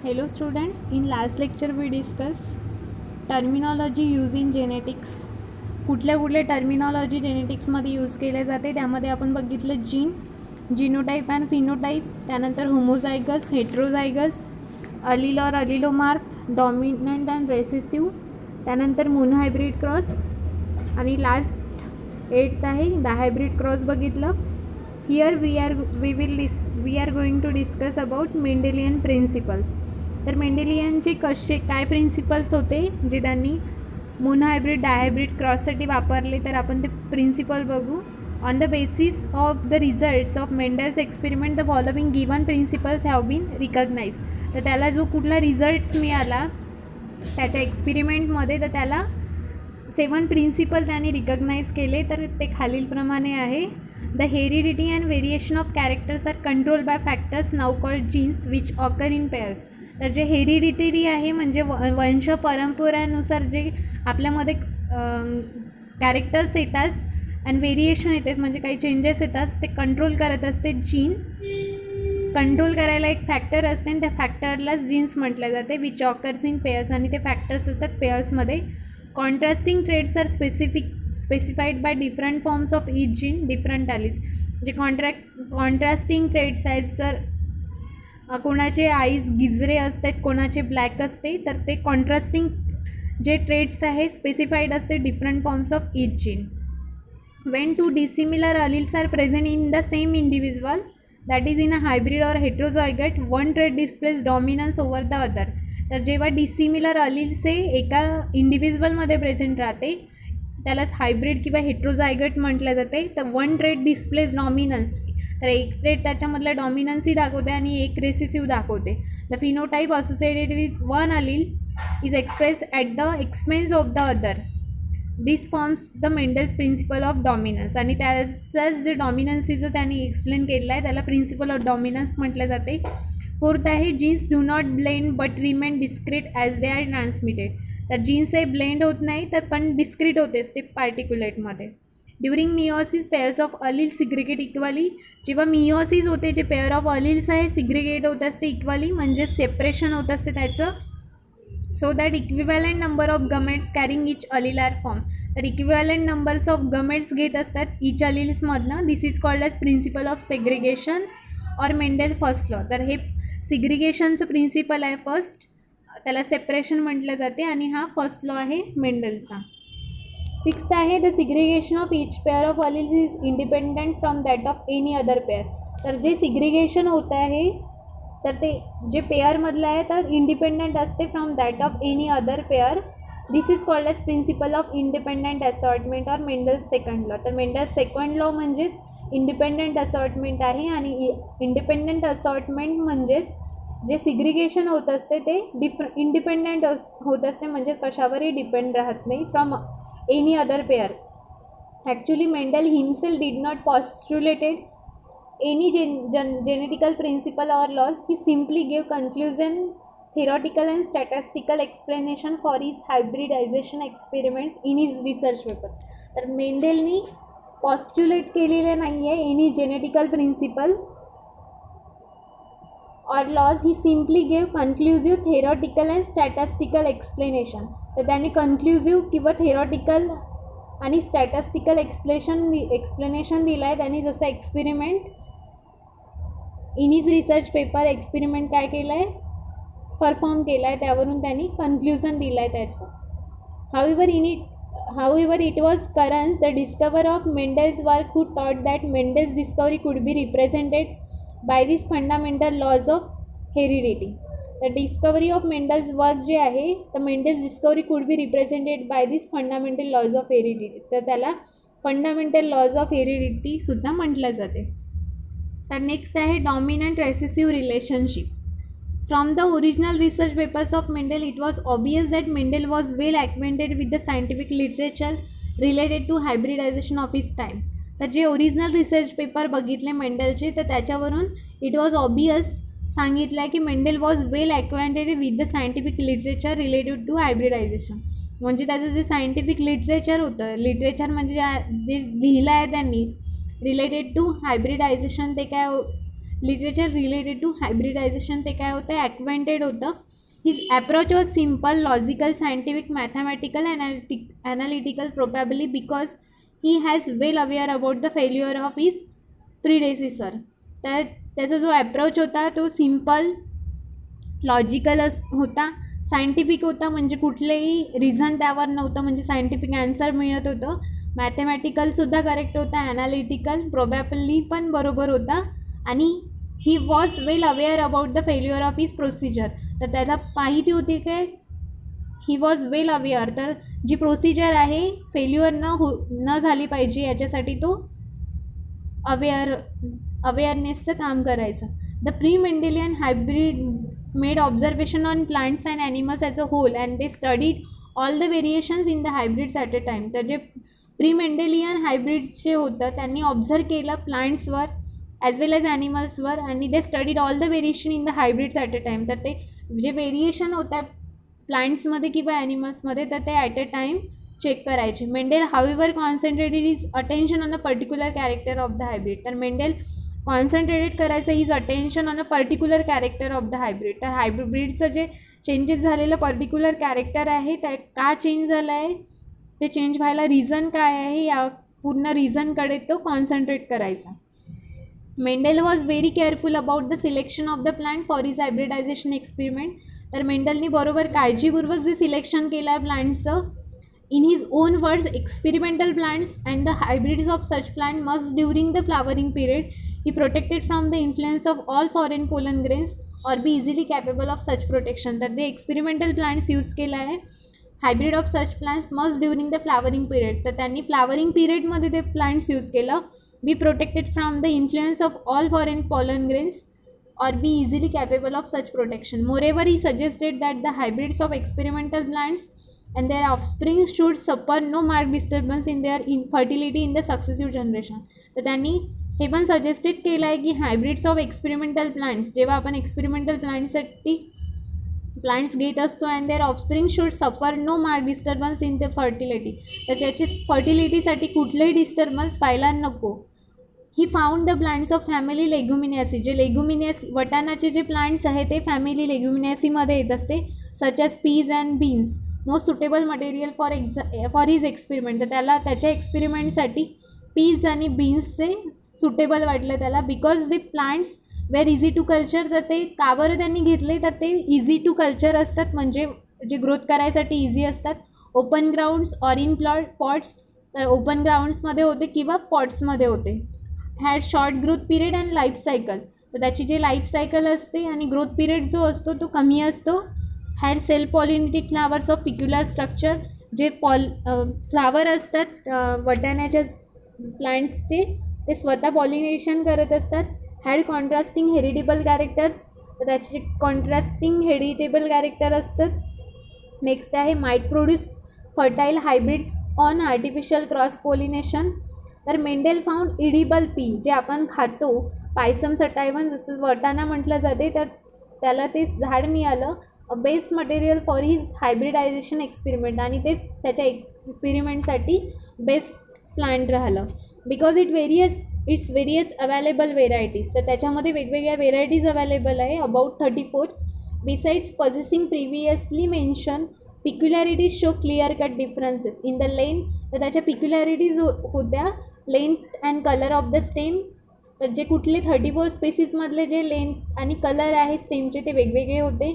Hello students, in last lecture we discuss terminology use in genetics. कुठल्या कुठल्या terminology जेनेटिक्समध्ये use केले जाते त्यामध्ये आपण बघितलं जीन, जिनोटाईप अँड फिनोटाईप, त्यानंतर होमोझायगस, हेट्रोझायगस, अलिल और अलिलोमार्फ, डॉमिनंट अँड रेसेसिव्ह, त्यानंतर मोनोहायब्रिड क्रॉस आणि लास्ट 8th आहे डायहायब्रिड क्रॉस बघितलं. Here we are going to discuss about Mendelian principles. तर मेंडेलियनचे काय प्रिन्सिपल्स होते जे त्यांनी मोनोहायब्रिड डायहायब्रिड क्रॉससाठी वापरले, तर आपण ते प्रिन्सिपल बघू. On the basis of the results of Mendel's experiment the following given principles have been recognise. तर त्याला जो कुठला रिझल्ट्स मिळाला त्याच्या एक्सपेरिमेंटमध्ये, तर त्याला 7 प्रिन्सिपल त्यांनी रिकग्नाइज केले. तर ते खालीलप्रमाणे आहे. The heredity and variation of characters are control by factors नाव called genes which occur in pairs. तर जे हेरिडिटरी आहे म्हणजे वंश परंपरानुसार जे आपल्यामध्ये कॅरेक्टर्स येतात आणि व्हेरिएशन येते म्हणजे काही चेंजेस येतात, ते कंट्रोल करत असते जीन. कंट्रोल करायला एक फॅक्टर असते आणि त्या फॅक्टरलाच जीन्स म्हटलं जाते विच ऑकर्स इन पेअर्स, आणि ते फॅक्टर्स असतात पेअर्समध्ये. Contrasting traits are specified by different forms of each gene different alleles. जे कॉन्ट्रास्टिंग ट्रेड्स आहेत, जर कोणाचे आईज गिजरे असतात, कोणाचे ब्लॅक असते, तर ते कॉन्ट्रास्टिंग जे ट्रेड्स आहे स्पेसिफाईड असते different forms of each gene. When two dissimilar alleles are present in the same individual, that is in a hybrid or heterozygote, one trait displays dominance over the other. तर जेव्हा dissimilar alleles हे एका इंडिव्हिज्युअलमध्ये present राहते त्यालाच hybrid किंवा हेट्रोझायगट म्हटलं जाते. तर वन ट्रेड डिस्प्लेज डॉमिनन्स, तर एक ट्रेड त्याच्यामधलं डॉमिनन्सही दाखवते आणि एक रेसिसिव्ह दाखवते. The phenotype associated with one allele is express at the expense of the other. This forms the Mendel's principle of dominance. आणि त्याचाच जे डॉमिनन्सीचं त्यांनी एक्सप्लेन केलं आहे त्याला प्रिन्सिपल ऑफ डॉमिनन्स म्हटलं जाते. 4th आहे genes do not blend but remain discrete as they are transmitted. तर जीन्स हे ब्लेंड होत नाही तर पण डिस्क्रीट होतेच ते पार्टिक्युलेटमध्ये. During meiosis pairs of allele segregate equally. जेव्हा मिओसिस होते जे पेअर ऑफ अलील्स आहे सिग्रिगेट होत असते इक्वली, म्हणजे सेपरेशन होत असते त्याचं. So that equivalent number of gametes carrying each allele are form. तर इक्विव्हॅलंट नंबर्स ऑफ गमेट्स घेत असतात इच अलील्समधनं. This is called as principle of segregations or Mendel first law. तर हे सिग्रिगेशनचं प्रिन्सिपल आहे फर्स्ट, त्याला सेपरेशन म्हटलं जाते, आणि हा फर्स्ट लॉ आहे मेंडलचा. 6th आहे the segregation of each pair of alleles is independent from that of any other pair. तर जे सिग्रिगेशन होत आहे तर ते जे पेअरमधलं आहे तर इंडिपेंडंट असते from that of any other pair. This is called as principle of independent assortment or Mendel's second law. तर मेंडल्स सेकंड लॉ म्हणजेच इंडिपेंडंट असॉर्टमेंट आहे, आणि इंडिपेंडंट असॉर्टमेंट म्हणजेच जे सिग्रिगेशन होत असते ते इंडिपेंडंट होत असते, म्हणजेच कशावरही डिपेंड राहत नाही from any other pair. Actually Mendel himself did not postulated any genetical principle or laws. He simply gave conclusion, theoretical and statistical explanation for his hybridization experiments in his research paper. तर मेंडेलनी पॉस्ट्युलेट केलेले नाही आहे any genetical principle or laws. He simply gave conclusive, theoretical and statistical explanation. तर त्याने कन्क्लुझिव्ह किंवा theoretical आणि statistical explanation दिलं आहे. त्याने जसं experiment in his research paper experiment काय केलं आहे परफॉर्म केला आहे त्यावरून त्यांनी कन्क्ल्युजन दिलं आहे त्याचं. However, it was Currens, the discoverer of Mendel's work, who taught that Mendel's discovery could be represented by these fundamental laws of heredity. The discovery of Mendel's work जे आहे तर Mendel's discovery could be represented by these fundamental laws of heredity. तर त्याला fundamental lodge of heredity सुद्धा म्हटलं जाते. तर next आहे dominant recessive relationship. From the original research papers of Mendel it was obvious that Mendel was well acquainted with the scientific literature related to hybridization of his time. तर जे original research paper बघितले मेंडेलचे तर त्याच्यावरून it was obvious सांगितलं आहे की Mendel was well acquainted with the scientific literature related to hybridization. म्हणजे त्याचं जे सायंटिफिक लिटरेचर होतं, लिटरेचर म्हणजे जे लिहिलं आहे त्यांनी रिलेटेड टू हायब्रिडायझेशन, ते काय लिटरेचर रिलेटेड टू हायब्रिडायझेशन ते काय होतं, ॲक्वेंटेड होतं. His approach was simple, logical, scientific, mathematical, analytical, probably because he has well aware about the failure of his predecessor. तर त्याचा जो ॲप्रोच होता तो सिम्पल, लॉजिकल होता, सायंटिफिक होता, म्हणजे कुठलेही रिझन त्यावर नव्हतं, म्हणजे सायंटिफिक ॲन्सर मिळत होतं. मॅथमॅटिकलसुद्धा करेक्ट होता, ॲनालिटिकल, प्रोबॅबली पण बरोबर होता, आणि he was well aware about the failure of his procedure. तर त्याला माहिती होती की ही वॉज वेल अवेअर, तर जी प्रोसिजर आहे फेल्युअर न झाली पाहिजे याच्यासाठी तो अवेअरनेसचं काम करायचं. The pre Mendelian hybrid made observation on plants and animals as a whole and they studied all the variations in the hybrids at a time. तर जे प्री मेंडेलियन हायब्रिड्स जे होतं त्यांनी ऑब्झर्व केलं प्लांट्सवर ॲज वेल एज ॲनिमल्सवर, आणि they studied all the variation in the hybrids at a time. तर ते जे व्हेरिएशन होत्या प्लांट्समध्ये किंवा ॲनिमल्समध्ये तर ते ॲट अ टाईम चेक करायचे. Mendel however concentrated is attention on a particular character of the hybrid. तर मेंडेल कॉन्सन्ट्रेटेड करायचं is attention on a particular character of the hybrid. तर हायब्रिडचं जे चेंजेस झालेलं पर्टिक्युलर कॅरेक्टर आहे त्या का चेंज झालं आहे, ते चेंज व्हायला रिझन काय आहे, या पूर्ण रिझनकडे तो कॉन्सन्ट्रेट करायचा. Mendel was very careful about the selection of the plant for his hybridization experiment. तर मेंडलनी बरोबर काळजीपूर्वक जे सिलेक्शन केलं आहे प्लांट्सचं, in his own words, experimental plants and the hybrids of such plant must during the flowering period he protected from the influence of all foreign pollen grains or be easily capable of such protection. तर ते experimental plants use केलं आहे. Hybrid of such plants must during the flowering period. तर त्यांनी flowering पिरियडमध्ये ते plants use केलं. Be protected from the influence of all foreign pollen grains or be easily capable of such protection. Moreover, he suggested that the hybrids of experimental plants and their offspring should suffer no marked disturbance in their fertility in the successive generation. तर त्यांनी हे पण suggested केलं आहे की hybrids of experimental plants, जेव्हा आपण experimental प्लांट्ससाठी plants घेत असतो and their offspring should suffer no mark disturbance in the fertility, तर त्याची फर्टिलिटीसाठी कुठलेही डिस्टर्बन्स व्हायला नको. He found the plants of family leguminosae. जे लेग्युमिनियासी वटाणाचे जे प्लांट्स आहे ते फॅमिली लेग्युमिनियासीमध्ये येत असते, such as peas and beans. Most suitable material for his experiment. तर त्याला त्याच्या एक्सपेरिमेंटसाठी पीज आणि बीन्सचे सुटेबल वाटलं त्याला, because they plants were easy to culture. तर ते का बरं त्यांनी घेतले, तर ते इझी टू कल्चर असतात, म्हणजे जे ग्रोथ करायसाठी इझी असतात. Open grounds or in pots, तर ओपन ग्राउंड्समध्ये होते किंवा पॉट्समध्ये होते. Had short growth period and life cycle. तर त्याची जे लाईफ सायकल असते आणि ग्रोथ पिरियड जो असतो तो कमी असतो. Had self pollinating flowers of peculiar structure. जे फ्लावर असतात वटाण्याच्या प्लांट्सचे ते स्वतः पॉलिनेशन करत असतात. Had contrasting heritable characters. तर त्याचे कॉन्ट्रास्टिंग हेरिटेबल कॅरेक्टर असतात. नेक्स्ट आहे might produce fertile hybrids on artificial cross pollination. तर मेंडेल फाउंड इडिबल पी, जे आपण खातो पायसम सटायवन, जसं वटाणा म्हटलं जाते, तर त्याला ते झाड मिळालं best material for his hybridization experiment, आणि तेच त्याच्या एक्सपेरिमेंटसाठी बेस्ट प्लांट राहिलं. Because its various available varieties. तर त्याच्यामध्ये वेगवेगळ्या व्हेरायटीज अवेलेबल आहे, about 34. Besides possessing previously mention peculiarities show clear cut differences in the length. तर त्याच्या पिक्युलॅरिटीज होत्या length and colour of the stem. तर जे कुठले 34 स्पेसिसमधले जे लेंथ आणि कलर आहे स्टेमचे ते वेगवेगळे होते.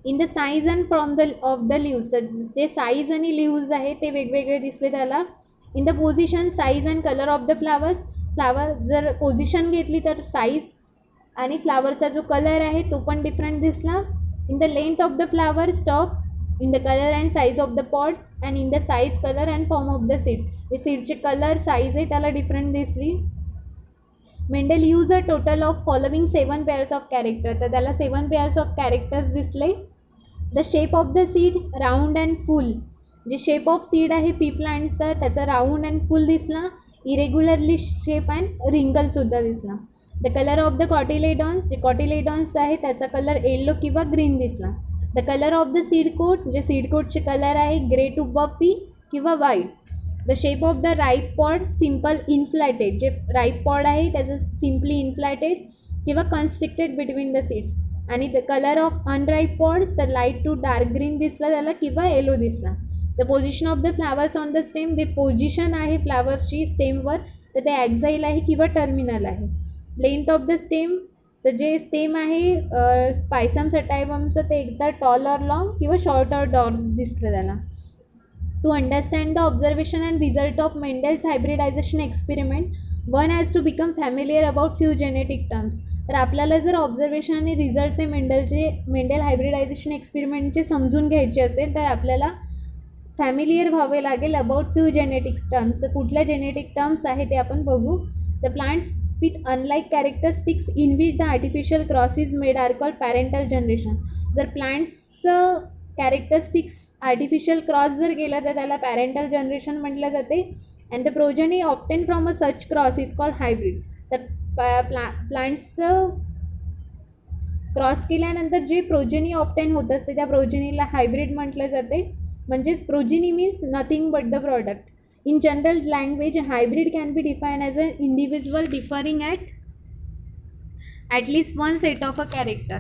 In the size and from of the leaves, जे साईज आणि लिव्ज आहे ते वेगवेगळे दिसले त्याला. In the position, size and colour of the flowers. Flower जर पोझिशन घेतली तर साईज आणि फ्लावरचा जो कलर आहे तो पण डिफरंट दिसला. In the length of the flower stock, in the colour and size of the pots, and in the size, colour and form of the seed. हे सीडचे कलर साईज आहे त्याला डिफरंट दिसली. Mendel use a total of following 7 pairs of character. तर त्याला 7 pairs of characters दिसले. The shape of the seed round and फुल. जे shape of seed आहे P प्लांट्सचा त्याचा राऊंड अँड फुल दिसला. इरेग्युलरली शेप अँड रिंकलसुद्धा दिसला. The colour of the cotyledons, जे कॉटिलेडॉन्स आहे त्याचा कलर येलो किंवा ग्रीन दिसला. The colour of the seed coat, जे सीड कोटचे कलर आहे ग्रे टू बफी किंवा white. The shape of the ripe pod simple inflated. जे राईप पॉड आहे त्याचं सिम्पली इन्फ्लॅटेड. किंवा कन्स्ट्रिक्टेड बिटवीन द सीड्स. आणि the colour of unripe pods तर लाईट टू डार्क ग्रीन दिसला त्याला किंवा येलो दिसला. The position of the flowers on the stem, जे पोझिशन आहे फ्लावर्सची स्टेमवर तर ते ॲक्झाईल आहे किंवा टर्मिनल आहे. लेंथ ऑफ द स्टेम, तर जे स्टेम आहे स्पायसम सटायवमचं ते एकदा टॉल ऑर लॉंग किंवा शॉर्ट ऑर डॉर्क दिसलं त्याला. To understand the observation and result of Mendel's hybridization experiment one has to become familiar about few genetic terms. तर आपल्याला जर ऑब्झर्वेशन आणि रिझल्टचे मेंडेल हायब्रिडायझेशन एक्सपेरिमेंटचे समजून घ्यायचे असेल तर आपल्याला फॅमिलियर व्हावे लागेल अबाउट फ्यू जेनेटिक्स टर्म्स. तर कुठल्या जेनेटिक टर्म्स आहे ते आपण बघू. The plants with unlike characteristics in which the artificial cross is made are called parental generation. जर प्लांट्सचं कॅरेक्टरिस्टिक्स आर्टिफिशियल क्रॉस जर केलं तर त्याला पॅरेंटल जनरेशन म्हटलं जाते. And the progeny obtain from a such cross is called hybrid. तर प्लांट्सचं क्रॉस केल्यानंतर जे प्रोजनी ऑप्टेन होत असते त्या प्रोजनीला हायब्रिड म्हटलं जाते. म्हणजेच progeny means nothing but the product. In general language, hybrid can be defined as an individual differing at least one set of a character.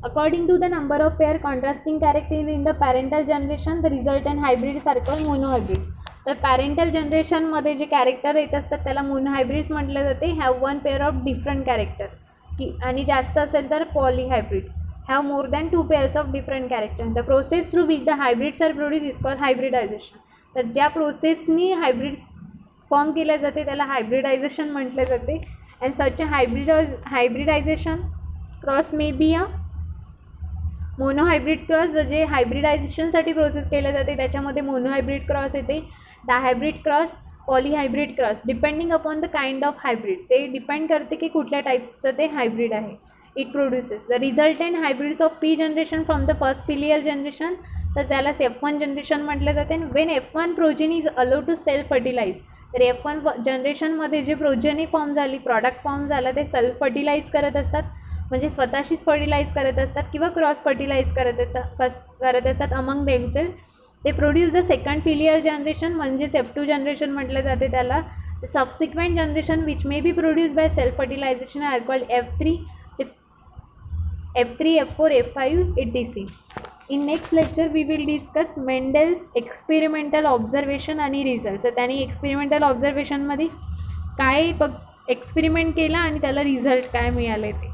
According to the number of pair contrasting character in the parental generation, the resultant hybrids are called monohybrids. तर parental जनरेशनमध्ये जे character येत असतात त्याला मोनोहायब्रिड्स म्हटलं जाते. Have one pair of different character की आणि जास्त असेल तर पॉलीहायब्रिड. have more than two pairs of different characters. The process through which the hybrids are produced is called hybridization. तर ज्या प्रोसेसनी हायब्रिड्स फॉर्म केल्या जाते त्याला हायब्रिडायझेशन म्हटलं जाते. And such hybridization cross may be a monohybrid cross. जे हायब्रिडायझेशनसाठी process केल्या जाते त्याच्यामध्ये मोनोहायब्रिड क्रॉस येते, dihybrid cross, polyhybrid cross depending upon the kind of hybrid. ते डिपेंड करते की कुठल्या टाईप्सचं ते हायब्रिड आहे. It produces the resultant hybrids of P generation from the first filial generation. तर त्याला F1 जनरेशन म्हटलं जाते. When F1 progeny is allowed to self fertilize. तर F1 जनरेशनमध्ये जे प्रोजेनी फॉर्म झाली, प्रॉडक्ट फॉर्म झाला ते सेल्फ फर्टिलाइज करत असतात. म्हणजे स्वतःशीच फर्टिलाइज करत असतात किंवा क्रॉस फर्टिलाइज करत असतात अमंग देमसेल्फ. ते produce the second filial generation म्हणजेच F2 जनरेशन म्हटलं जाते त्याला. Subsequent generation which may be produce by self fertilization are called F3, F3, F4, F5, etc. In next lecture we will discuss Mendel's experimental observation आणि result. तर त्यांनी experimental ऑब्झर्वेशनमध्ये काय experiment केला आणि त्याला रिझल्ट काय मिळाले ते.